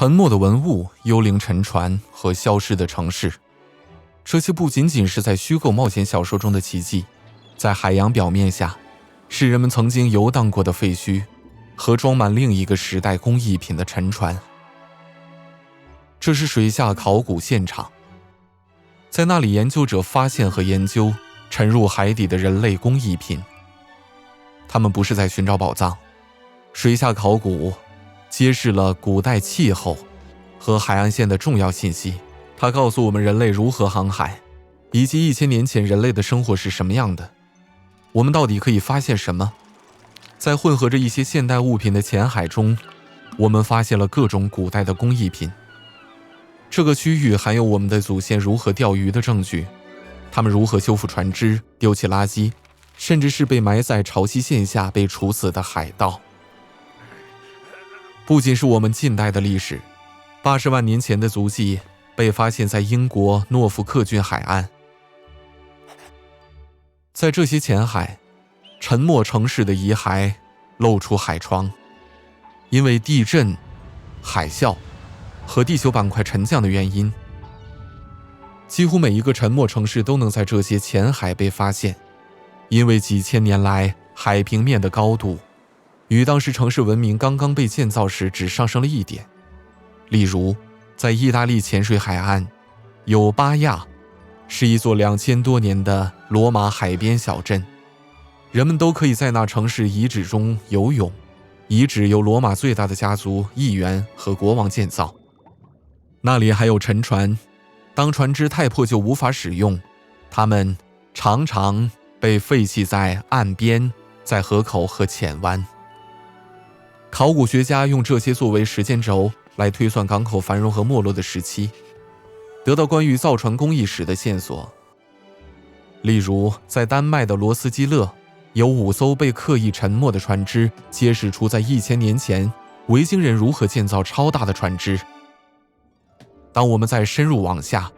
沉没的文物、幽灵沉船和消失的城市，这些不仅仅是在虚构冒险小说中的奇迹，在海洋表面下，是人们曾经游荡过的废墟和装满另一个时代工艺品的沉船。这是水下考古现场，在那里研究者发现和研究沉入海底的人类工艺品。他们不是在寻找宝藏，水下考古揭示了古代气候和海岸线的重要信息。它告诉我们人类如何航海，以及1000年前人类的生活是什么样的。我们到底可以发现什么？在混合着一些现代物品的浅海中，我们发现了各种古代的工艺品。这个区域含有我们的祖先如何钓鱼的证据，他们如何修复船只、丢弃垃圾，甚至是被埋在潮汐线下被处死的海盗。不仅是我们近代的历史，80万年前的足迹被发现在英国诺福克郡海岸。在这些浅海，沉没城市的遗骸露出海床，因为地震、海啸和地球板块沉降的原因，几乎每一个沉没城市都能在这些浅海被发现。因为几千年来海平面的高度与当时城市文明刚刚被建造时只上升了1点。例如在意大利浅水海岸有巴亚，是一座2000多年的罗马海边小镇，人们都可以在那城市遗址中游泳。遗址由罗马最大的家族、议员和国王建造。那里还有沉船，当船只太破旧无法使用，它们常常被废弃在岸边、在河口和浅湾。考古学家用这些作为时间轴来推算港口繁荣和没落的时期，得到关于造船工艺史的线索。例如在丹麦的罗斯基勒有5艘被刻意沉没的船只，揭示出在1000年前维京人如何建造超大的船只。当我们再深入往下，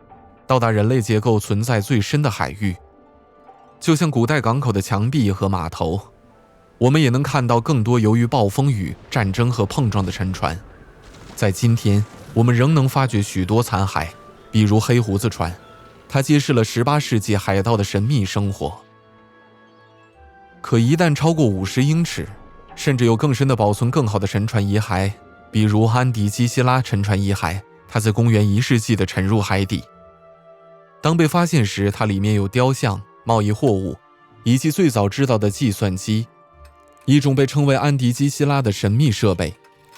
到达人类结构存在最深的海域，就像古代港口的墙壁和码头，我们也能看到更多由于暴风雨、战争和碰撞的沉船。在今天，我们仍能发掘许多残骸，比如黑胡子船，它揭示了18世纪海盗的神秘生活。可一旦超过50英尺，甚至有更深的保存更好的沉船遗骸，比如安迪基希拉沉船遗骸，它在公元1世纪的沉入海底。当被发现时，它里面有雕像、贸易货物，以及最早知道的计算机，一种被称为安迪基希拉的神秘设备，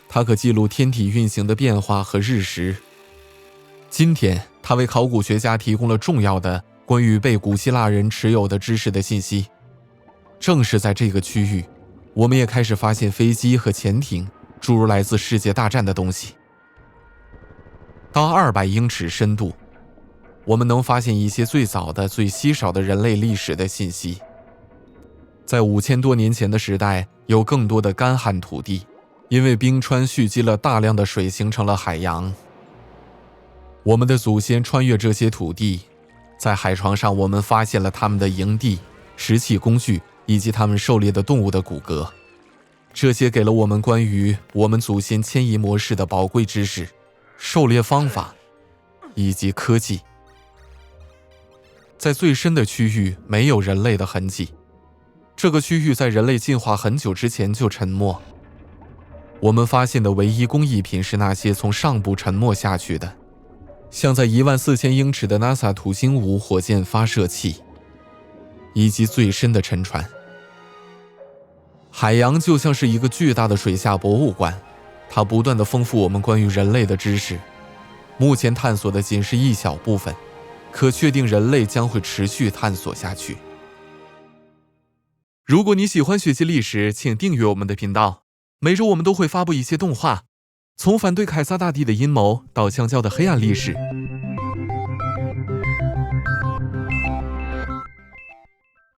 它可记录天体运行的变化和日食。今天，它为考古学家提供了重要的关于被古希腊人持有的知识的信息。正是在这个区域，我们也开始发现飞机和潜艇，诸如来自世界大战的东西。到200英尺深度，我们能发现一些最早的、最稀少的人类历史的信息。在5000多年前的时代，有更多的干旱土地，因为冰川蓄积了大量的水，形成了海洋。我们的祖先穿越这些土地，在海床上我们发现了他们的营地、石器工具以及他们狩猎的动物的骨骼。这些给了我们关于我们祖先迁移模式的宝贵知识、狩猎方法以及科技。在最深的区域没有人类的痕迹，这个区域在人类进化很久之前就沉没。我们发现的唯一工艺品是那些从上部沉没下去的，像在14000英尺的 NASA 土星5火箭发射器，以及最深的沉船。海洋就像是一个巨大的水下博物馆，它不断地丰富我们关于人类的知识。目前探索的仅是一小部分，可确定人类将会持续探索下去。如果你喜欢学习历史，请订阅我们的频道。每周我们都会发布一些动画，从反对凯撒大帝的阴谋到香蕉的黑暗历史，